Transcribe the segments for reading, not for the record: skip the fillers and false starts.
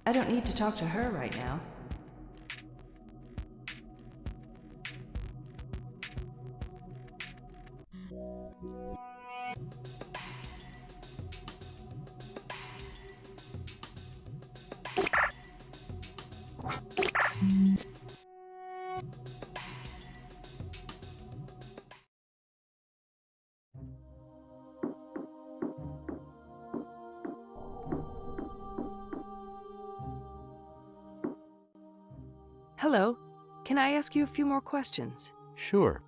I don't need to talk to her right now. Hello. Can I ask you a few more questions? Sure.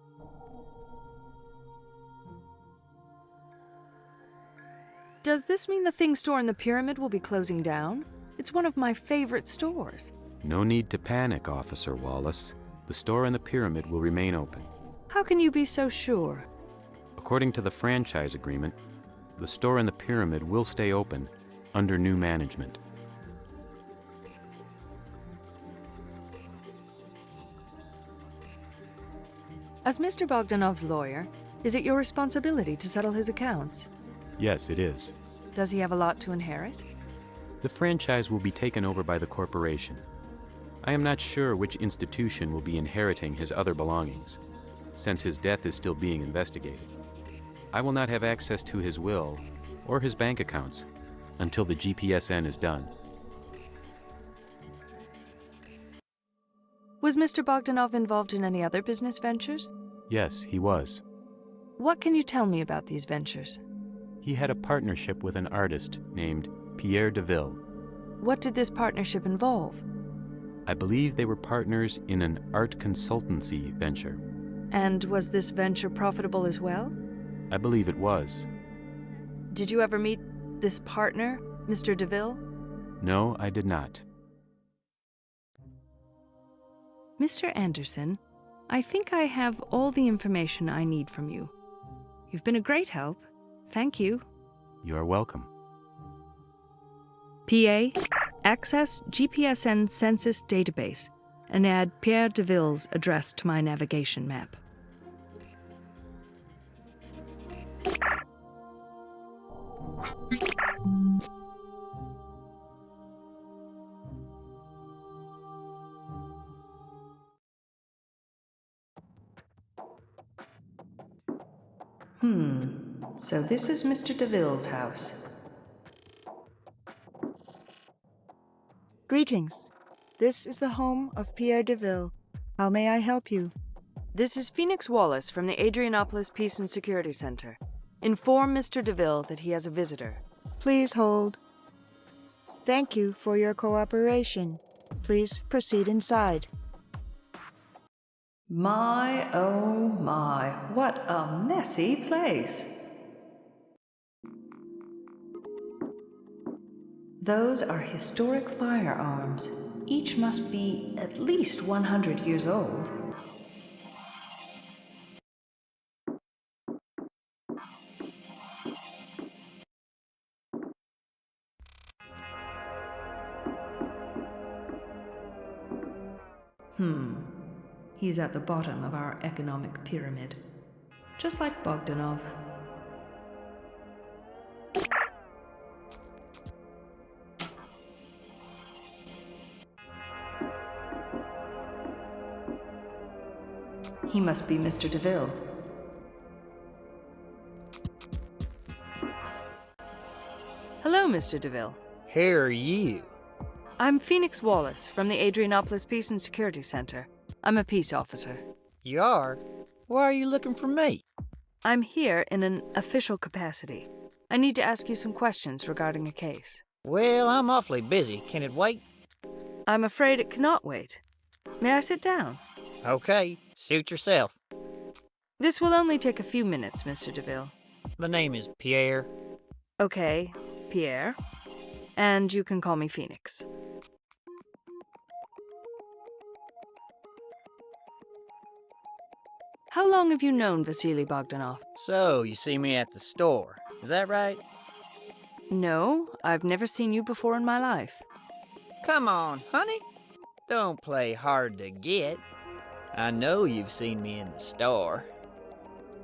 Does this mean the Thing store in the pyramid will be closing down? It's one of my favorite stores. No need to panic, Officer Wallace. The store in the pyramid will remain open. How can you be so sure? According to the franchise agreement, the store in the pyramid will stay open under new management. As Mr. Bogdanov's lawyer, is it your responsibility to settle his accounts? Yes, it is. Does he have a lot to inherit? The franchise will be taken over by the corporation. I am not sure which institution will be inheriting his other belongings, since his death is still being investigated. I will not have access to his will or his bank accounts until the GPSN is done. Was Mr. Bogdanov involved in any other business ventures? Yes, he was. What can you tell me about these ventures? He had a partnership with an artist named Pierre Deville. What did this partnership involve? I believe they were partners in an art consultancy venture. And was this venture profitable as well? I believe it was. Did you ever meet this partner, Mr. Deville? No, I did not. Mr. Anderson, I think I have all the information I need from you. You've been a great help. Thank you. You are welcome. PA, access GPSN census database and add Pierre Deville's address to my navigation map. So this is Mr. Deville's house. Greetings. This is the home of Pierre Deville. How may I help you? This is Phoenix Wallace from the Adrianopolis Peace and Security Center. Inform Mr. Deville that he has a visitor. Please hold. Thank you for your cooperation. Please proceed inside. My, oh my, what a messy place. Those are historic firearms. Each must be at least 100 years old. He's at the bottom of our economic pyramid, just like Bogdanov. He must be Mr. Deville. Hello, Mr. Deville. Who are you? I'm Phoenix Wallace from the Adrianopolis Peace and Security Center. I'm a peace officer. You are? Why are you looking for me? I'm here in an official capacity. I need to ask you some questions regarding a case. Well, I'm awfully busy. Can it wait? I'm afraid it cannot wait. May I sit down? Okay, suit yourself. This will only take a few minutes, Mr. Deville. The name is Pierre. Okay, Pierre. And you can call me Phoenix. How long have you known Vasily Bogdanov? So, you see me at the store. Is that right? No, I've never seen you before in my life. Come on, honey. Don't play hard to get. I know you've seen me in the store.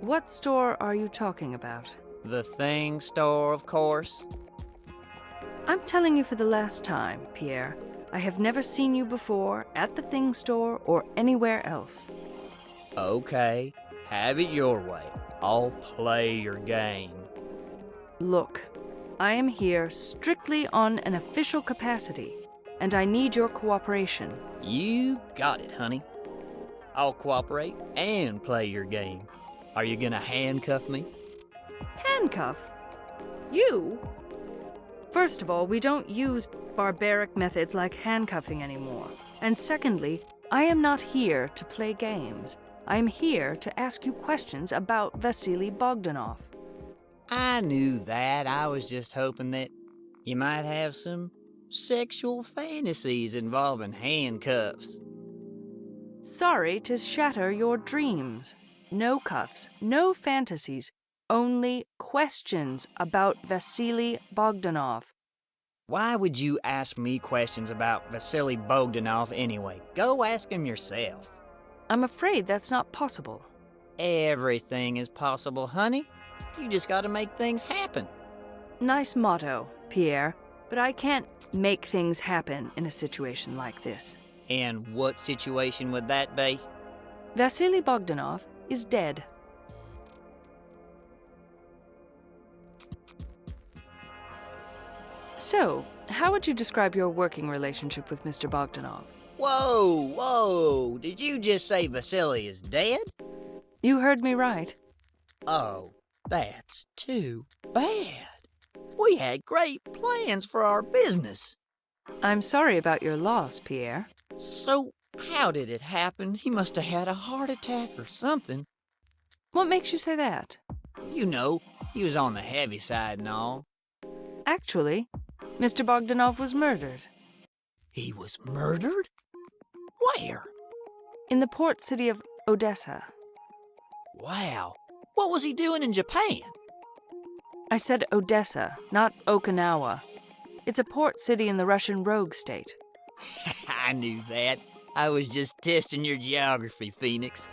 What store are you talking about? The thing store, of course. I'm telling you for the last time, Pierre. I have never seen you before at the thing store or anywhere else. Okay, have it your way. I'll play your game. Look, I am here strictly on an official capacity, and I need your cooperation. You got it, honey. I'll cooperate and play your game. Are you gonna handcuff me? Handcuff? You? First of all, we don't use barbaric methods like handcuffing anymore. And secondly, I am not here to play games. I am here to ask you questions about Vasily Bogdanov. I knew that. I was just hoping that you might have some sexual fantasies involving handcuffs. Sorry to shatter your dreams. No cuffs, no fantasies, only questions about Vasily Bogdanov. Why would you ask me questions about Vasily Bogdanov anyway? Go ask him yourself. I'm afraid that's not possible. Everything is possible, honey. You just gotta make things happen. Nice motto, Pierre, but I can't make things happen in a situation like this. And what situation would that be? Vasily Bogdanov is dead. So, how would you describe your working relationship with Mr. Bogdanov? Whoa! Did you just say Vasily is dead? You heard me right. Oh, that's too bad. We had great plans for our business. I'm sorry about your loss, Pierre. So, how did it happen? He must have had a heart attack or something. What makes you say that? You know, he was on the heavy side and all. Actually, Mr. Bogdanov was murdered. He was murdered? Where? In the port city of Odessa. Wow. What was he doing in Japan? I said Odessa, not Okinawa. It's a port city in the Russian rogue state. I knew that. I was just testing your geography, Phoenix.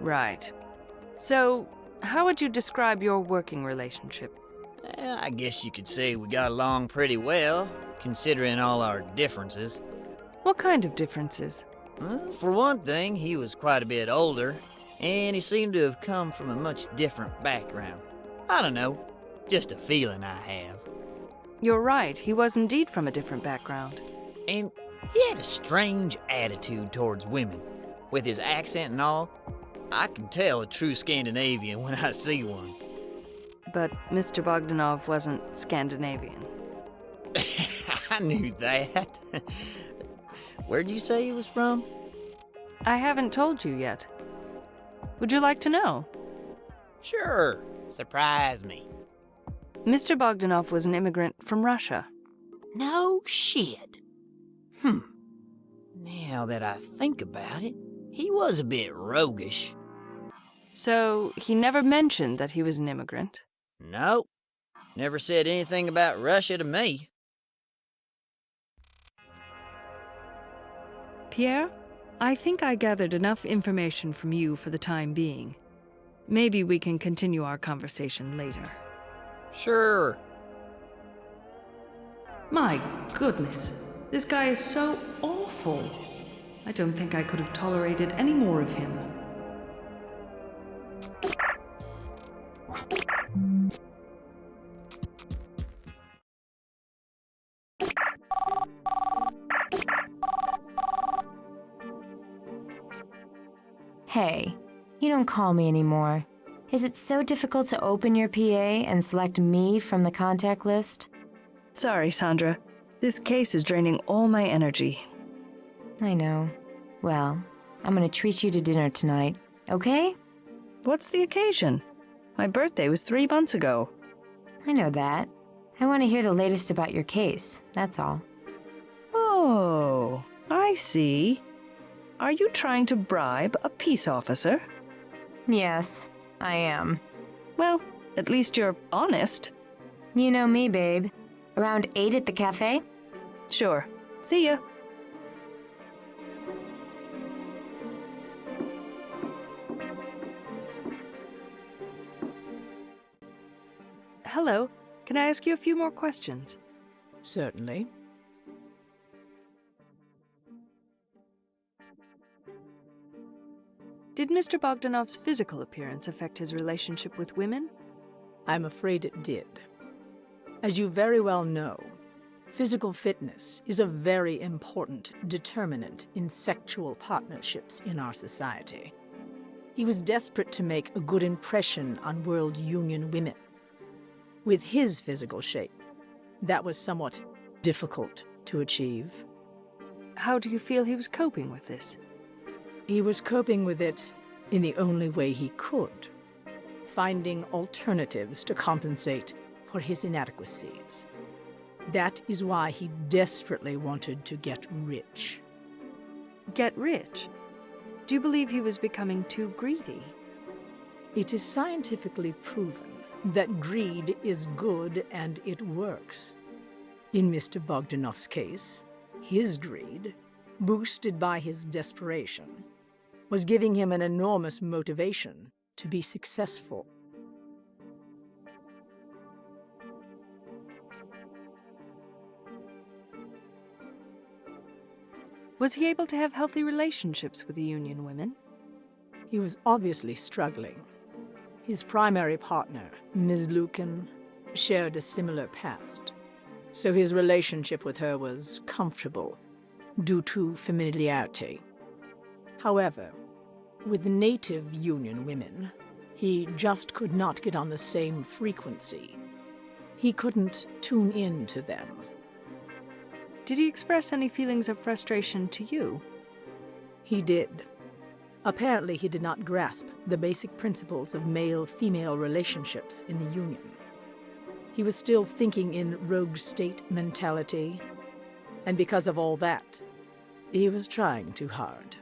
Right. So, how would you describe your working relationship? I guess you could say we got along pretty well, considering all our differences. What kind of differences? Well, for one thing, he was quite a bit older, and he seemed to have come from a much different background. I don't know, just a feeling I have. You're right, he was indeed from a different background. And he had a strange attitude towards women. With his accent and all, I can tell a true Scandinavian when I see one. But Mr. Bogdanov wasn't Scandinavian. I knew that. Where'd you say he was from? I haven't told you yet. Would you like to know? Sure. Surprise me. Mr. Bogdanov was an immigrant from Russia. No shit. Now that I think about it, he was a bit roguish. So, he never mentioned that he was an immigrant. Nope. Never said anything about Russia to me. Pierre, I think I gathered enough information from you for the time being. Maybe we can continue our conversation later. Sure. My goodness, this guy is so awful. I don't think I could have tolerated any more of him. Hey, you don't call me anymore. Is it so difficult to open your PA and select me from the contact list? Sorry, Sandra. This case is draining all my energy. I know. Well, I'm gonna treat you to dinner tonight, okay? What's the occasion? My birthday was 3 months ago. I know that. I want to hear the latest about your case, that's all. Oh, I see. Are you trying to bribe a peace officer? Yes, I am. Well, at least you're honest. You know me, babe. Around 8 at the cafe? Sure. See ya. hello. Can I ask you a few more questions? Certainly. Did Mr. Bogdanov's physical appearance affect his relationship with women? I'm afraid it did. As you very well know, physical fitness is a very important determinant in sexual partnerships in our society. He was desperate to make a good impression on World Union women. With his physical shape, that was somewhat difficult to achieve. How do you feel he was coping with this? He was coping with it in the only way he could, finding alternatives to compensate for his inadequacies. That is why he desperately wanted to get rich. Get rich? Do you believe he was becoming too greedy? It is scientifically proven that greed is good and it works. In Mr. Bogdanov's case, his greed, boosted by his desperation, was giving him an enormous motivation to be successful. Was he able to have healthy relationships with the Union women? He was obviously struggling. His primary partner, Ms. Lukin, shared a similar past, so his relationship with her was comfortable due to familiarity. However, with native Union women, he just could not get on the same frequency. He couldn't tune in to them. Did he express any feelings of frustration to you? He did. Apparently, he did not grasp the basic principles of male-female relationships in the Union. He was still thinking in rogue state mentality, and because of all that, he was trying too hard.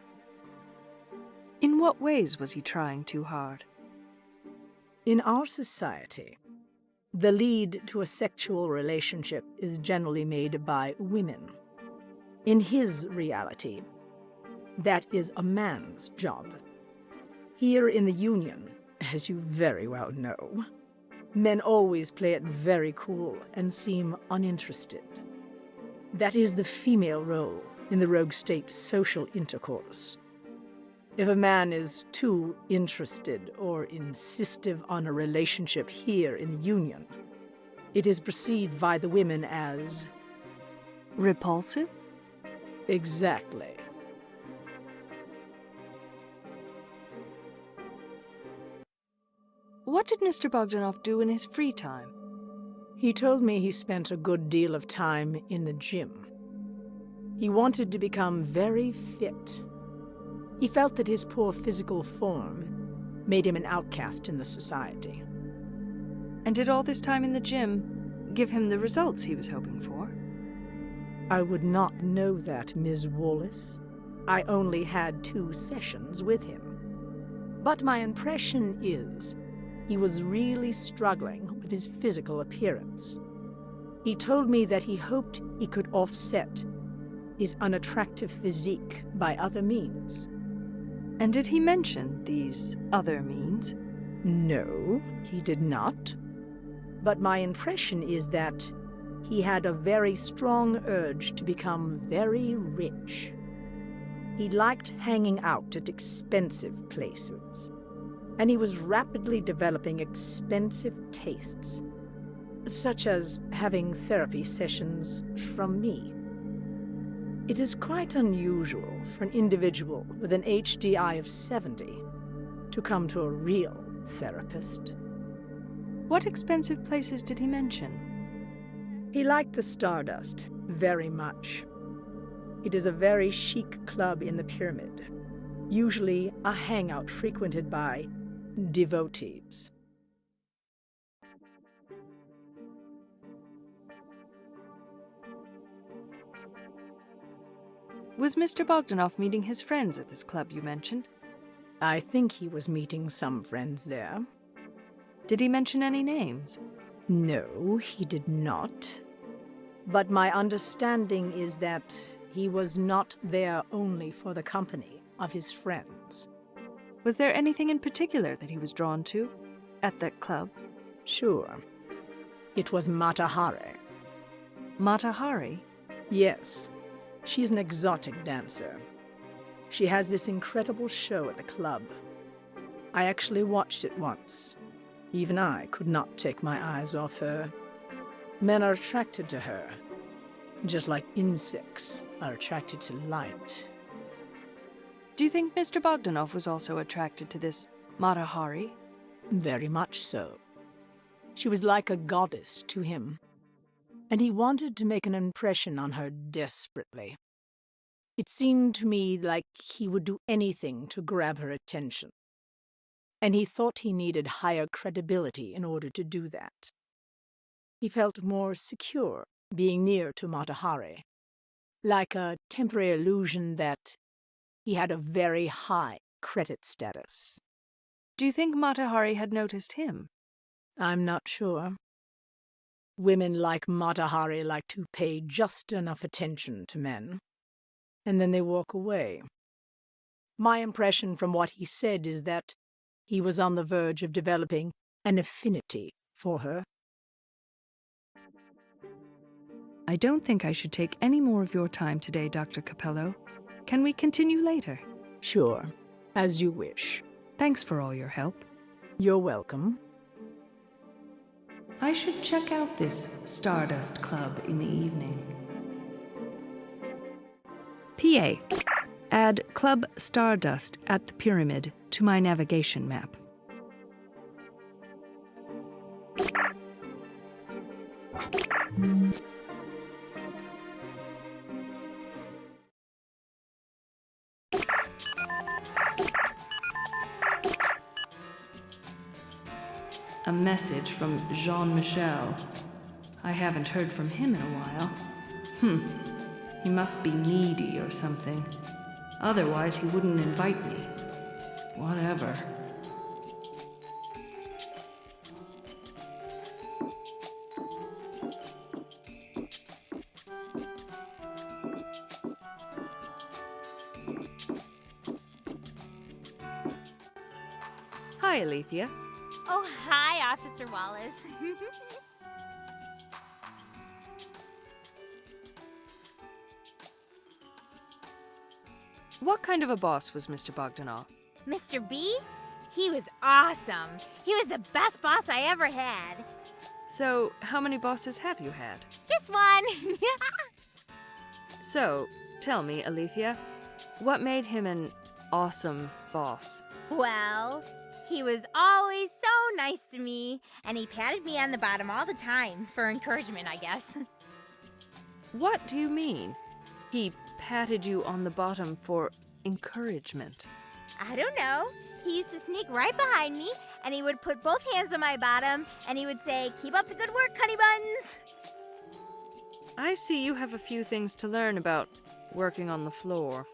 In what ways was he trying too hard? In our society, the lead to a sexual relationship is generally made by women. In his reality, that is a man's job. Here in the Union, as you very well know, men always play it very cool and seem uninterested. That is the female role in the rogue state social intercourse. If a man is too interested or insistive on a relationship here in the Union, it is perceived by the women as repulsive? Exactly. What did Mr. Bogdanov do in his free time? He told me he spent a good deal of time in the gym. He wanted to become very fit. He felt that his poor physical form made him an outcast in the society. And did all this time in the gym give him the results he was hoping for? I would not know that, Ms. Wallace. I only had 2 sessions with him. But my impression is he was really struggling with his physical appearance. He told me that he hoped he could offset his unattractive physique by other means. And did he mention these other means? No, he did not. But my impression is that he had a very strong urge to become very rich. He liked hanging out at expensive places, and he was rapidly developing expensive tastes, such as having therapy sessions from me. It is quite unusual for an individual with an HDI of 70 to come to a real therapist. What expensive places did he mention? He liked the Stardust very much. It is a very chic club in the pyramid, usually a hangout frequented by devotees. Was Mr. Bogdanov meeting his friends at this club you mentioned? I think he was meeting some friends there. Did he mention any names? No, he did not. But my understanding is that he was not there only for the company of his friends. Was there anything in particular that he was drawn to at that club? Sure. It was Matahari. Matahari? Yes, she's an exotic dancer. She has this incredible show at the club. I actually watched it once. Even I could not take my eyes off her. Men are attracted to her, just like insects are attracted to light. Do you think Mr. Bogdanov was also attracted to this Matahari? Very much so. She was like a goddess to him, and he wanted to make an impression on her desperately. It seemed to me like he would do anything to grab her attention, and he thought he needed higher credibility in order to do that. He felt more secure being near to Matahari, like a temporary illusion that he had a very high credit status. Do you think Matahari had noticed him? I'm not sure. Women like Matahari like to pay just enough attention to men, and then they walk away. My impression from what he said is that he was on the verge of developing an affinity for her. I don't think I should take any more of your time today, Dr. Capello. Can we continue later? Sure, as you wish. Thanks for all your help. You're welcome. I should check out this Stardust Club in the evening. PA. Add Club Stardust at the Pyramid to my navigation map. A message from Jean-Michel. I haven't heard from him in a while. He must be needy or something. Otherwise, he wouldn't invite me. Whatever. Hi, Alethea. Oh, hi, Officer Wallace. What kind of a boss was Mr. Bogdanov? Mr. B? He was awesome. He was the best boss I ever had. So, how many bosses have you had? Just one. So, tell me, Alethea, what made him an awesome boss? Well, he was always so nice to me, and he patted me on the bottom all the time for encouragement, I guess. What do you mean? He patted you on the bottom for encouragement. I don't know. He used to sneak right behind me, and he would put both hands on my bottom, and he would say, "Keep up the good work, honey buns." I see you have a few things to learn about working on the floor.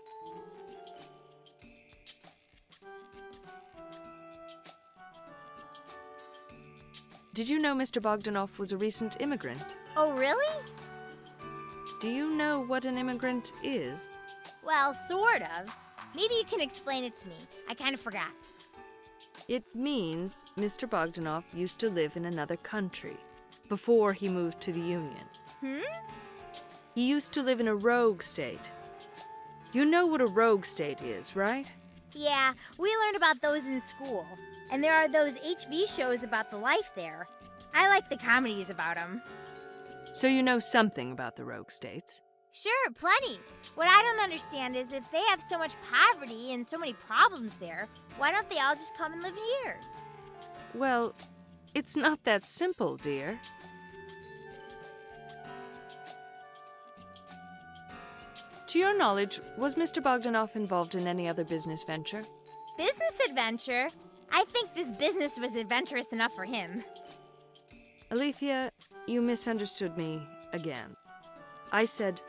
Did you know Mr. Bogdanov was a recent immigrant? Oh, really? Do you know what an immigrant is? Well, sort of. Maybe you can explain it to me. I kind of forgot. It means Mr. Bogdanov used to live in another country before he moved to the Union. He used to live in a rogue state. You know what a rogue state is, right? Yeah, we learned about those in school. And there are those HV shows about the life there. I like the comedies about them. So you know something about the rogue states. Sure, plenty. What I don't understand is if they have so much poverty and so many problems there, why don't they all just come and live here? Well, it's not that simple, dear. To your knowledge, was Mr. Bogdanov involved in any other business venture? Business adventure? I think this business was adventurous enough for him. Alethea, you misunderstood me again. I said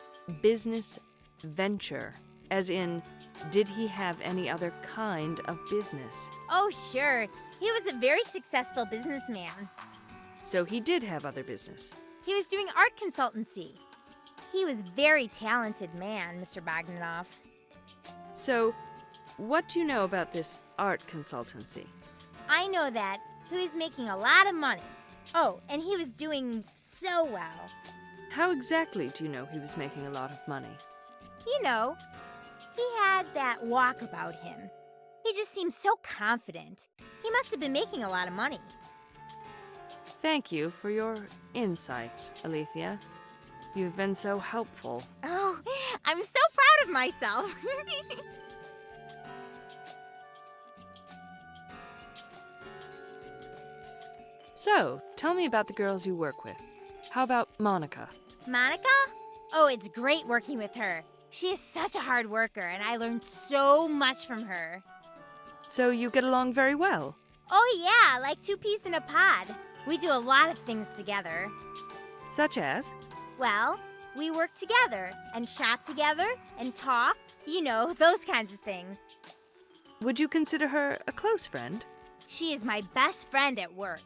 business venture, as in, did he have any other kind of business? Oh, sure. He was a very successful businessman. So he did have other business. He was doing art consultancy. He was a very talented man, Mr. Bogdanov. So, what do you know about this art consultancy? I know that he was making a lot of money. Oh, and he was doing so well. How exactly do you know he was making a lot of money? You know, he had that walk about him. He just seemed so confident. He must have been making a lot of money. Thank you for your insight, Alethea. You've been so helpful. Oh, I'm so proud of myself. So, tell me about the girls you work with. How about Monica? Monica? Oh, it's great working with her. She is such a hard worker, and I learned so much from her. So you get along very well? Oh, yeah, like two peas in a pod. We do a lot of things together. Such as? Well, we work together and shop together and talk. You know, those kinds of things. Would you consider her a close friend? She is my best friend at work.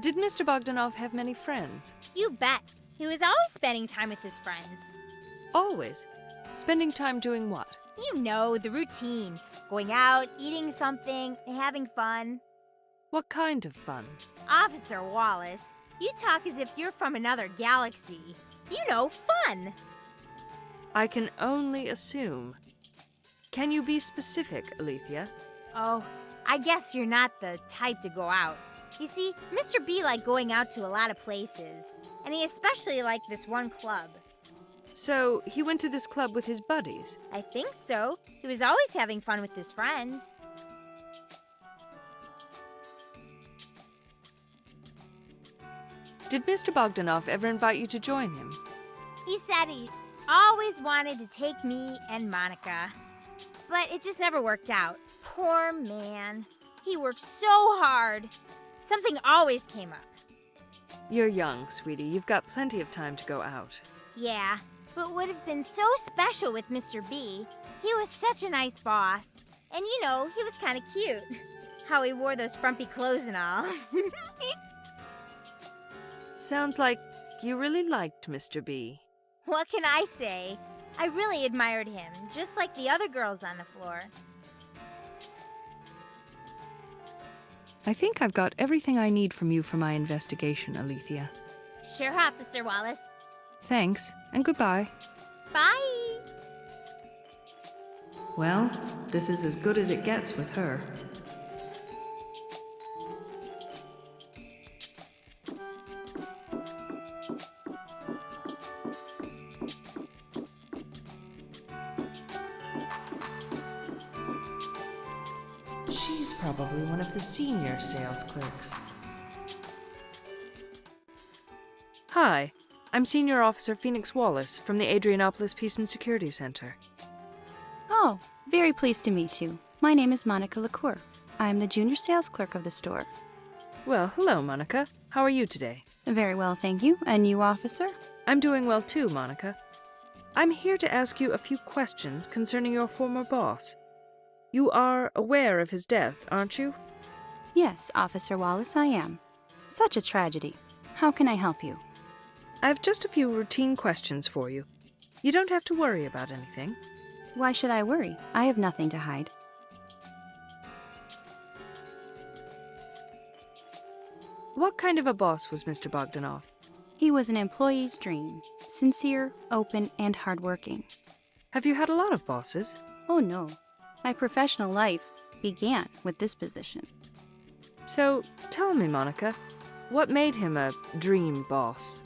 Did Mr. Bogdanov have many friends? You bet. He was always spending time with his friends. Always. Spending time doing what? You know, the routine. Going out, eating something, and having fun. What kind of fun? Officer Wallace, you talk as if you're from another galaxy. You know, fun. I can only assume. Can you be specific, Alethea? Oh, I guess you're not the type to go out. You see, Mr. B liked going out to a lot of places, and he especially liked this one club. So, he went to this club with his buddies? I think so. He was always having fun with his friends. Did Mr. Bogdanov ever invite you to join him? He said he always wanted to take me and Monica, but it just never worked out. Poor man. He worked so hard. Something always came up. You're young, sweetie. You've got plenty of time to go out. Yeah, but would have been so special with Mr. B. He was such a nice boss. And you know, he was kind of cute. How he wore those frumpy clothes and all. Sounds like you really liked Mr. B. What can I say? I really admired him, just like the other girls on the floor. I think I've got everything I need from you for my investigation, Alethea. Sure, Officer Wallace. Thanks, and goodbye. Bye! Well, this is as good as it gets with her. She's probably one of the senior sales clerks. Hi, I'm Senior Officer Phoenix Wallace from the Adrianopolis Peace and Security Center. Oh, very pleased to meet you. My name is Monica LaCour. I am the junior sales clerk of the store. Well, hello, Monica. How are you today? Very well, thank you. And you, officer? I'm doing well too, Monica. I'm here to ask you a few questions concerning your former boss. You are aware of his death, aren't you? Yes, Officer Wallace, I am. Such a tragedy. How can I help you? I have just a few routine questions for you. You don't have to worry about anything. Why should I worry? I have nothing to hide. What kind of a boss was Mr. Bogdanov? He was an employee's dream. Sincere, open, and hardworking. Have you had a lot of bosses? Oh no. My professional life began with this position. So, tell me, Monica, what made him a dream boss?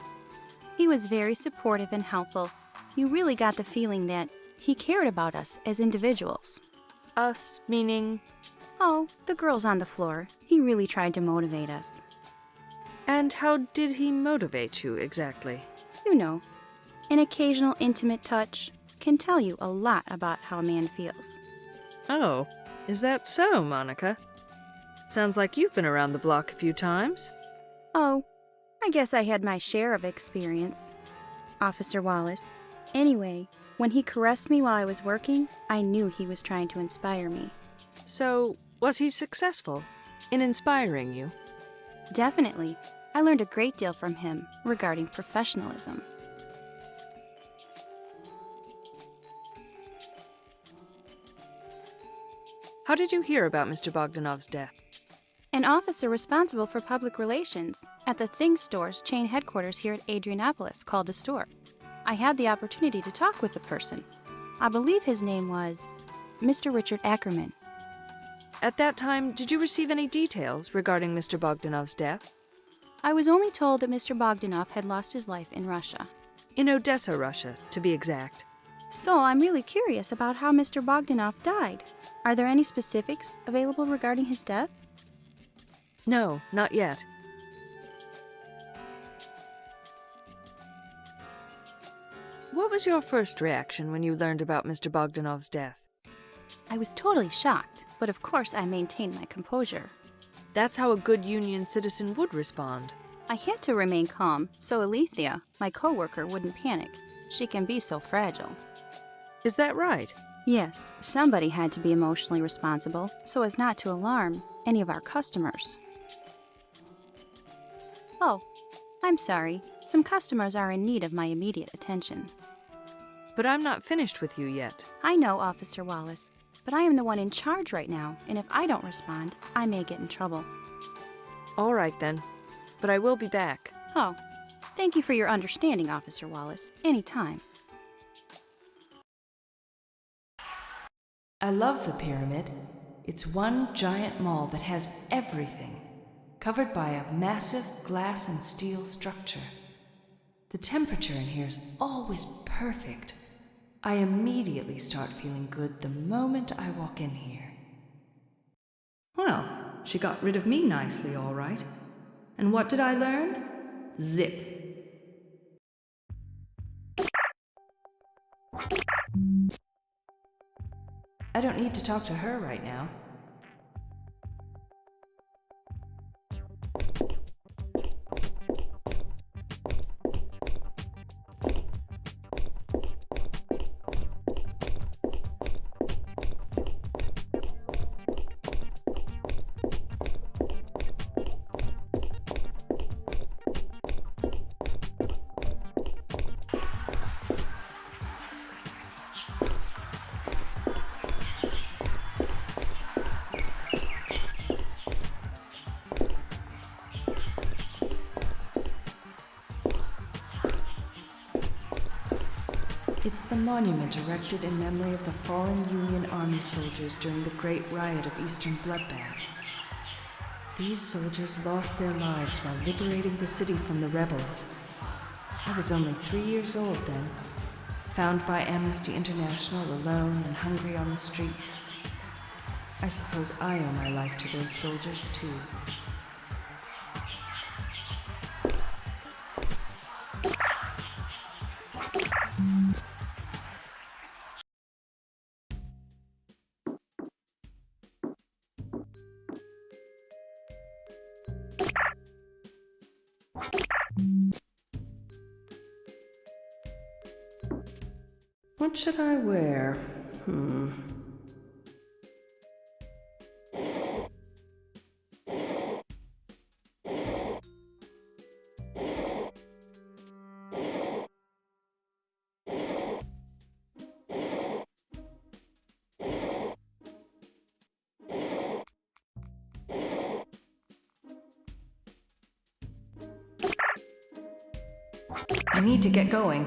He was very supportive and helpful. You really got the feeling that he cared about us as individuals. Us, meaning? Oh, the girls on the floor. He really tried to motivate us. And how did he motivate you exactly? You know, an occasional intimate touch can tell you a lot about how a man feels. Oh, is that so, Monica? Sounds like you've been around the block a few times. Oh, I guess I had my share of experience. Officer Wallace. Anyway, when he caressed me while I was working, I knew he was trying to inspire me. So, was he successful in inspiring you? Definitely. I learned a great deal from him regarding professionalism. How did you hear about Mr. Bogdanov's death? An officer responsible for public relations at the Things Store's chain headquarters here at Adrianopolis called the store. I had the opportunity to talk with the person. I believe his name was Mr. Richard Ackerman. At that time, did you receive any details regarding Mr. Bogdanov's death? I was only told that Mr. Bogdanov had lost his life in Russia. In Odessa, Russia, to be exact. So I'm really curious about how Mr. Bogdanov died. Are there any specifics available regarding his death? No, not yet. What was your first reaction when you learned about Mr. Bogdanov's death? I was totally shocked, but of course I maintained my composure. That's how a good Union citizen would respond. I had to remain calm so Alethea, my coworker, wouldn't panic. She can be so fragile. Is that right? Yes, somebody had to be emotionally responsible so as not to alarm any of our customers. Oh, I'm sorry. Some customers are in need of my immediate attention. But I'm not finished with you yet. I know, Officer Wallace, but I am the one in charge right now, and if I don't respond, I may get in trouble. All right, then. But I will be back. Oh, thank you for your understanding, Officer Wallace. Anytime. I love the pyramid. It's one giant mall that has everything, covered by a massive glass and steel structure. The temperature in here is always perfect. I immediately start feeling good the moment I walk in here. Well, she got rid of me nicely, all right. And what did I learn? Zip. I don't need to talk to her right now. It's the monument erected in memory of the fallen Union Army soldiers during the Great Riot of Eastern Bloodbath. These soldiers lost their lives while liberating the city from the rebels. I was only 3 years old then, found by Amnesty International alone and hungry on the streets. I suppose I owe my life to those soldiers too. What should I wear? I need to get going,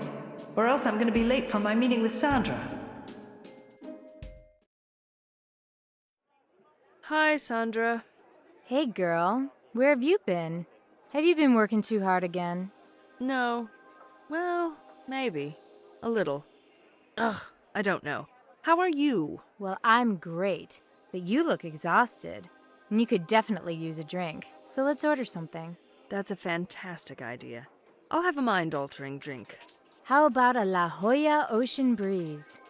or else I'm going to be late for my meeting with Sandra. Hi, Sandra. Hey, girl. Where have you been? Have you been working too hard again? No. Well, maybe. A little. Ugh, I don't know. How are you? Well, I'm great, but you look exhausted. And you could definitely use a drink, so let's order something. That's a fantastic idea. I'll have a mind-altering drink. How about a La Jolla Ocean Breeze?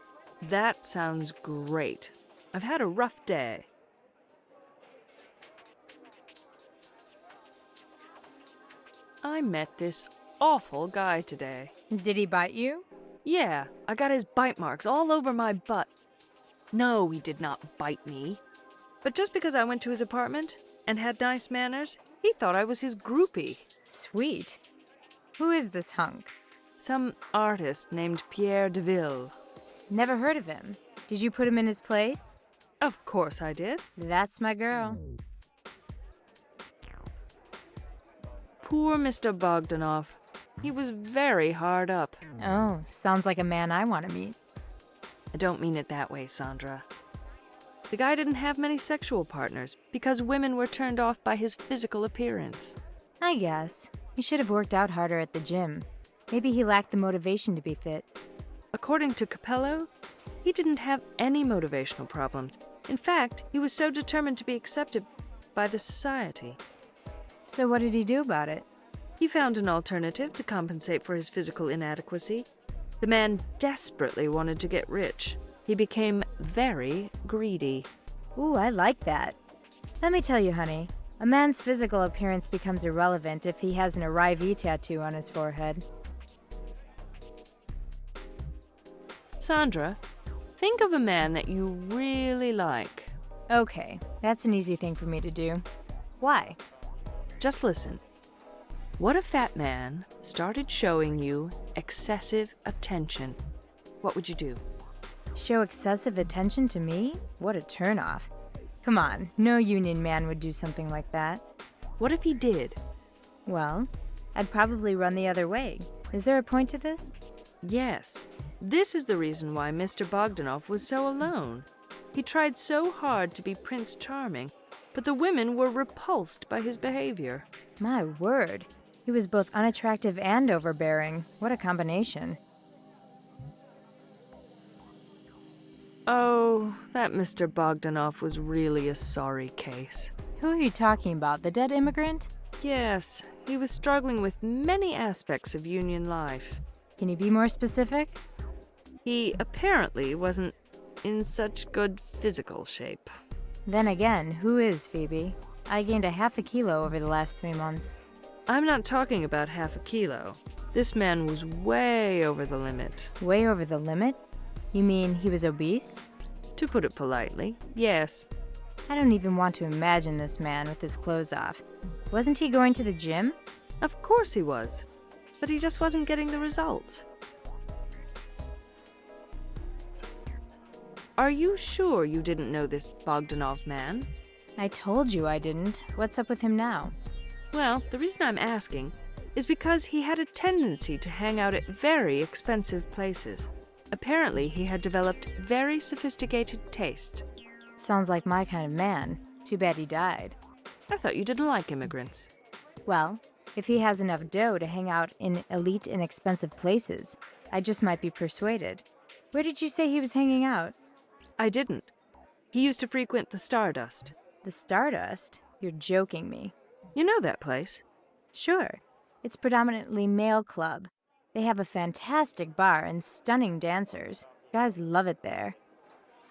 That sounds great. I've had a rough day. I met this awful guy today. Did he bite you? Yeah, I got his bite marks all over my butt. No, he did not bite me. But just because I went to his apartment and had nice manners, he thought I was his groupie. Sweet. Who is this hunk? Some artist named Pierre Deville. Never heard of him. Did you put him in his place? Of course I did. That's my girl. Poor Mr. Bogdanov. He was very hard up. Oh, sounds like a man I want to meet. I don't mean it that way, Sandra. The guy didn't have many sexual partners because women were turned off by his physical appearance. I guess. He should have worked out harder at the gym. Maybe he lacked the motivation to be fit. According to Capello, he didn't have any motivational problems. In fact, he was so determined to be accepted by the society. So what did he do about it? He found an alternative to compensate for his physical inadequacy. The man desperately wanted to get rich. He became very greedy. Ooh, I like that. Let me tell you, honey, a man's physical appearance becomes irrelevant if he has an arrivee tattoo on his forehead. Sandra, think of a man that you really like. Okay, that's an easy thing for me to do. Why? Just listen. What if that man started showing you excessive attention? What would you do? Show excessive attention to me? What a turnoff. Come on, no union man would do something like that. What if he did? Well, I'd probably run the other way. Is there a point to this? Yes. This is the reason why Mr. Bogdanov was so alone. He tried so hard to be Prince Charming, but the women were repulsed by his behavior. My word. He was both unattractive and overbearing. What a combination. Oh, that Mr. Bogdanov was really a sorry case. Who are you talking about? The dead immigrant? Yes, he was struggling with many aspects of union life. Can you be more specific? He apparently wasn't in such good physical shape. Then again, who is Phoebe? I gained a half a kilo over the last 3 months. I'm not talking about half a kilo. This man was way over the limit. Way over the limit? You mean he was obese? To put it politely, yes. I don't even want to imagine this man with his clothes off. Wasn't he going to the gym? Of course he was. But he just wasn't getting the results. Are you sure you didn't know this Bogdanov man? I told you I didn't. What's up with him now? Well, the reason I'm asking is because he had a tendency to hang out at very expensive places. Apparently, he had developed very sophisticated taste. Sounds like my kind of man. Too bad he died. I thought you didn't like immigrants. Well, if he has enough dough to hang out in elite and expensive places, I just might be persuaded. Where did you say he was hanging out? I didn't. He used to frequent the Stardust. The Stardust? You're joking me. You know that place? Sure. It's predominantly male club. They have a fantastic bar and stunning dancers. Guys love it there.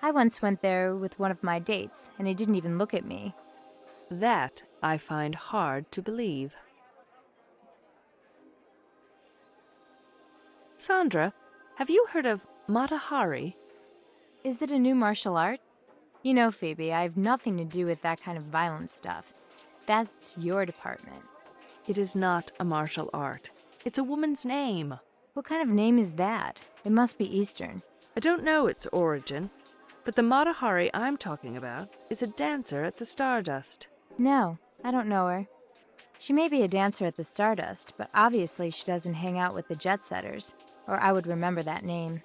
I once went there with one of my dates, and he didn't even look at me. That I find hard to believe. Sandra, have you heard of Mata Hari? Is it a new martial art? You know, Phoebe, I have nothing to do with that kind of violent stuff. That's your department. It is not a martial art. It's a woman's name. What kind of name is that? It must be Eastern. I don't know its origin, but the Mata Hari I'm talking about is a dancer at the Stardust. No, I don't know her. She may be a dancer at the Stardust, but obviously she doesn't hang out with the jet setters, or I would remember that name.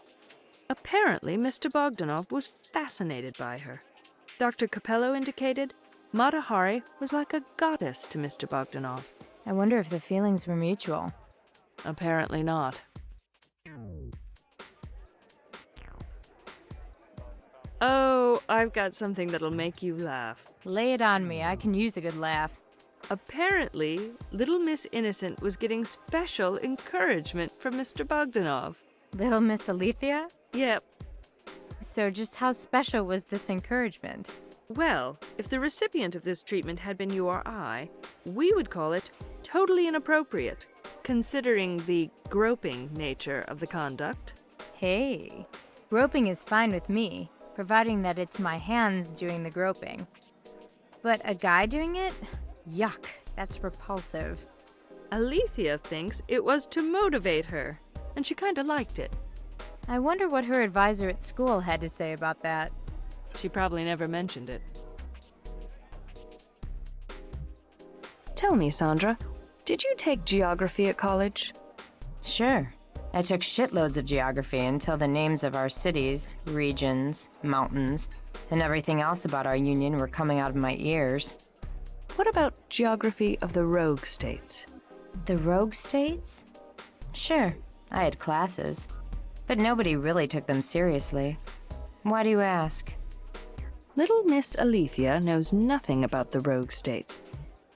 Apparently, Mr. Bogdanov was fascinated by her. Dr. Capello indicated Mata Hari was like a goddess to Mr. Bogdanov. I wonder if the feelings were mutual. Apparently not. Oh, I've got something that'll make you laugh. Lay it on me, I can use a good laugh. Apparently, Little Miss Innocent was getting special encouragement from Mr. Bogdanov. Little Miss Alethea? Yep. So just how special was this encouragement? Well, if the recipient of this treatment had been you or I, we would call it totally inappropriate, considering the groping nature of the conduct. Hey, groping is fine with me, providing that it's my hands doing the groping. But a guy doing it? Yuck, that's repulsive. Alethea thinks it was to motivate her, and she kinda liked it. I wonder what her advisor at school had to say about that. She probably never mentioned it. Tell me, Sandra, did you take geography at college? Sure. I took shitloads of geography until the names of our cities, regions, mountains, and everything else about our union were coming out of my ears. What about geography of the rogue states? The rogue states? Sure, I had classes, but nobody really took them seriously. Why do you ask? Little Miss Alethea knows nothing about the rogue states.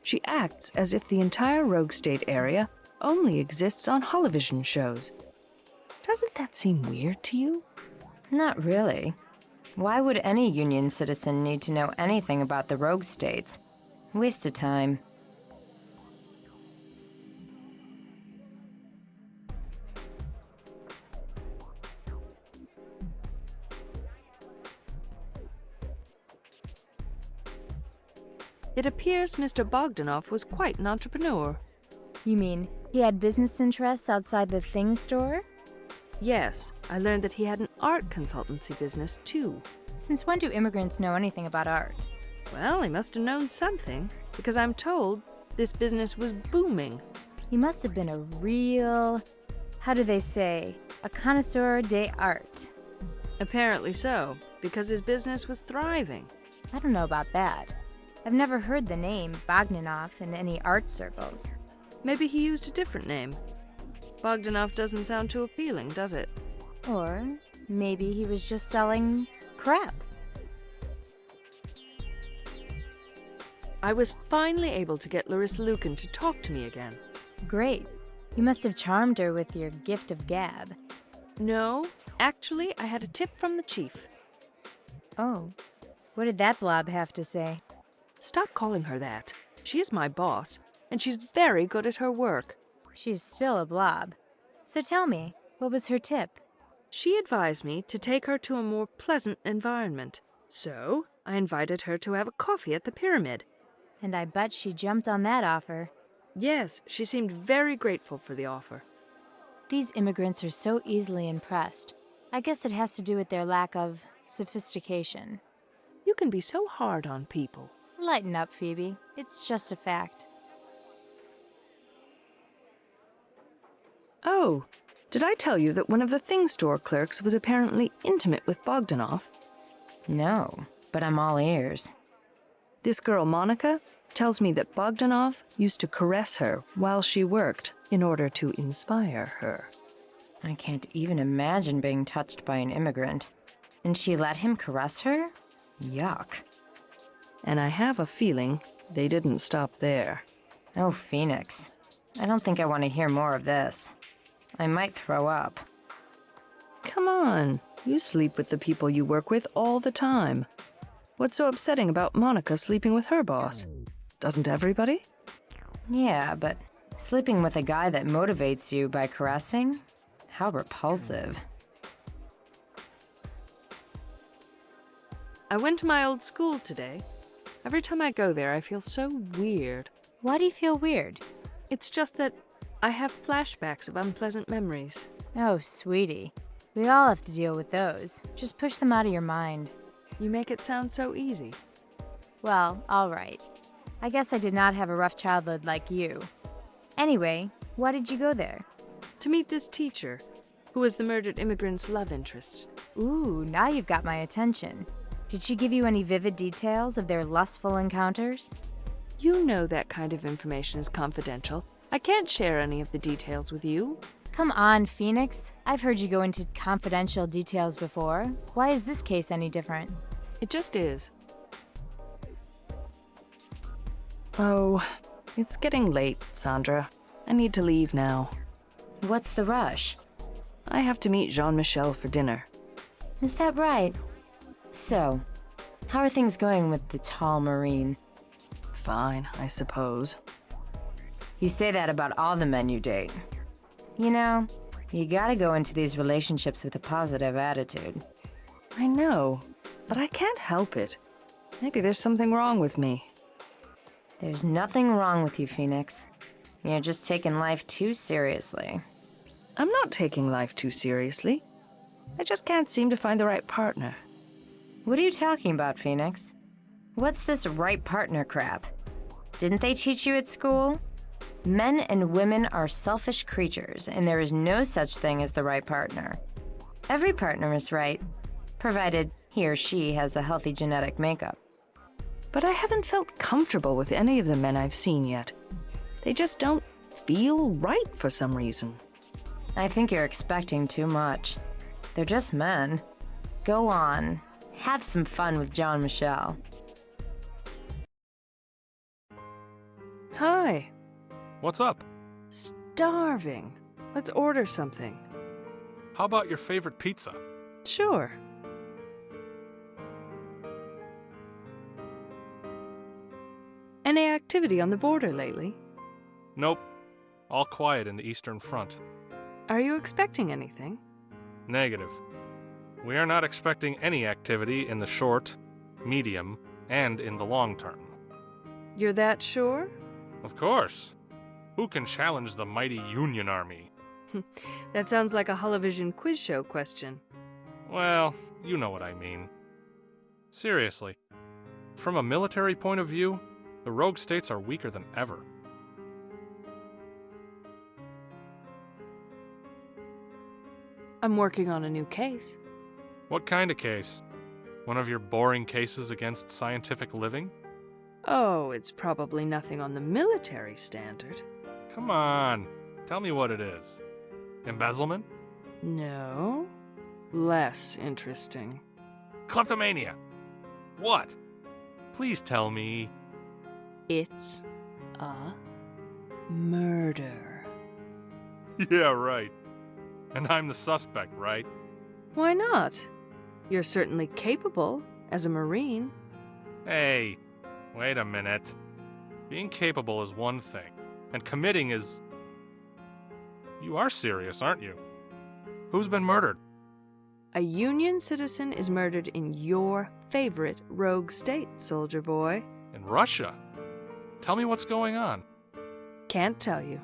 She acts as if the entire rogue state area only exists on holovision shows. Doesn't that seem weird to you? Not really. Why would any union citizen need to know anything about the rogue states? Waste of time. It appears Mr. Bogdanov was quite an entrepreneur. You mean he had business interests outside the thing store? Yes, I learned that he had an art consultancy business too. Since when do immigrants know anything about art? Well, he must have known something, because I'm told this business was booming. He must have been a real, how do they say, a connoisseur de art. Apparently so, because his business was thriving. I don't know about that. I've never heard the name Bogdanov in any art circles. Maybe he used a different name. Bogdanov doesn't sound too appealing, does it? Or maybe he was just selling crap. I was finally able to get Larissa Lucan to talk to me again. Great. You must have charmed her with your gift of gab. No, actually, I had a tip from the chief. Oh, what did that blob have to say? Stop calling her that. She is my boss, and she's very good at her work. She's still a blob. So tell me, what was her tip? She advised me to take her to a more pleasant environment. So, I invited her to have a coffee at the Pyramid. And I bet she jumped on that offer. Yes, she seemed very grateful for the offer. These immigrants are so easily impressed. I guess it has to do with their lack of sophistication. You can be so hard on people. Lighten up, Phoebe. It's just a fact. Oh, did I tell you that one of the thing store clerks was apparently intimate with Bogdanov? No, but I'm all ears. This girl, Monica, tells me that Bogdanov used to caress her while she worked in order to inspire her. I can't even imagine being touched by an immigrant. And she let him caress her? Yuck. And I have a feeling they didn't stop there. Oh, Phoenix. I don't think I want to hear more of this. I might throw up. Come on, you sleep with the people you work with all the time. What's so upsetting about Monica sleeping with her boss? Doesn't everybody? Yeah, but sleeping with a guy that motivates you by caressing? How repulsive. I went to my old school today. Every time I go there, I feel so weird. Why do you feel weird? It's just that I have flashbacks of unpleasant memories. Oh, sweetie. We all have to deal with those. Just push them out of your mind. You make it sound so easy. Well, all right. I guess I did not have a rough childhood like you. Anyway, why did you go there? To meet this teacher, who was the murdered immigrant's love interest. Ooh, now you've got my attention. Did she give you any vivid details of their lustful encounters? You know that kind of information is confidential. I can't share any of the details with you. Come on, Phoenix. I've heard you go into confidential details before. Why is this case any different? It just is. Oh, it's getting late, Sandra. I need to leave now. What's the rush? I have to meet Jean-Michel for dinner. Is that right? So, how are things going with the tall Marine? Fine, I suppose. You say that about all the men you date. You know, you gotta go into these relationships with a positive attitude. I know, but I can't help it. Maybe there's something wrong with me. There's nothing wrong with you, Phoenix. You're just taking life too seriously. I'm not taking life too seriously. I just can't seem to find the right partner. What are you talking about, Phoenix? What's this right partner crap? Didn't they teach you at school? Men and women are selfish creatures, and there is no such thing as the right partner. Every partner is right, provided he or she has a healthy genetic makeup. But I haven't felt comfortable with any of the men I've seen yet. They just don't feel right for some reason. I think you're expecting too much. They're just men. Go on. Have some fun with John Michelle. Hi. What's up? Starving. Let's order something. How about your favorite pizza? Sure. Any activity on the border lately? Nope. All quiet in the Eastern Front. Are you expecting anything? Negative. We are not expecting any activity in the short, medium, and in the long term. You're that sure? Of course. Who can challenge the mighty Union Army? That sounds like a Hullivision quiz show question. Well, you know what I mean. Seriously. From a military point of view, the rogue states are weaker than ever. I'm working on a new case. What kind of case? One of your boring cases against scientific living? Oh, it's probably nothing on the military standard. Come on, tell me what it is. Embezzlement? No. Less interesting. Kleptomania? What? Please tell me. It's a murder. Yeah, right. And I'm the suspect, right? Why not? You're certainly capable as a Marine. Hey, wait a minute. Being capable is one thing, and committing is... You are serious, aren't you? Who's been murdered? A Union citizen is murdered in your favorite rogue state, soldier boy. In Russia? Tell me what's going on. Can't tell you.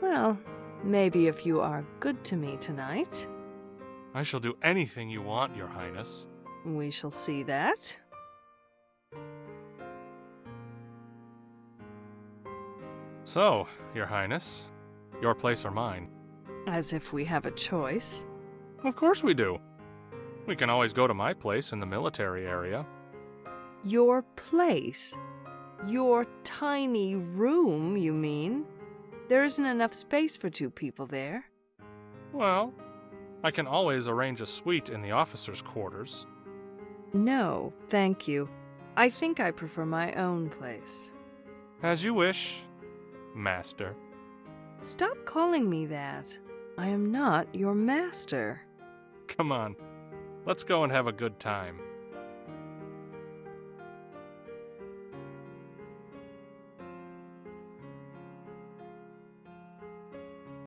Well, maybe if you are good to me tonight. I shall do anything you want, Your Highness. We shall see that. So, Your Highness, your place or mine? As if we have a choice. Of course we do. We can always go to my place in the military area. Your place? Your tiny room, you mean? There isn't enough space for two people there. Well, I can always arrange a suite in the officers' quarters. No, thank you. I think I prefer my own place. As you wish, Master. Stop calling me that. I am not your master. Come on, let's go and have a good time.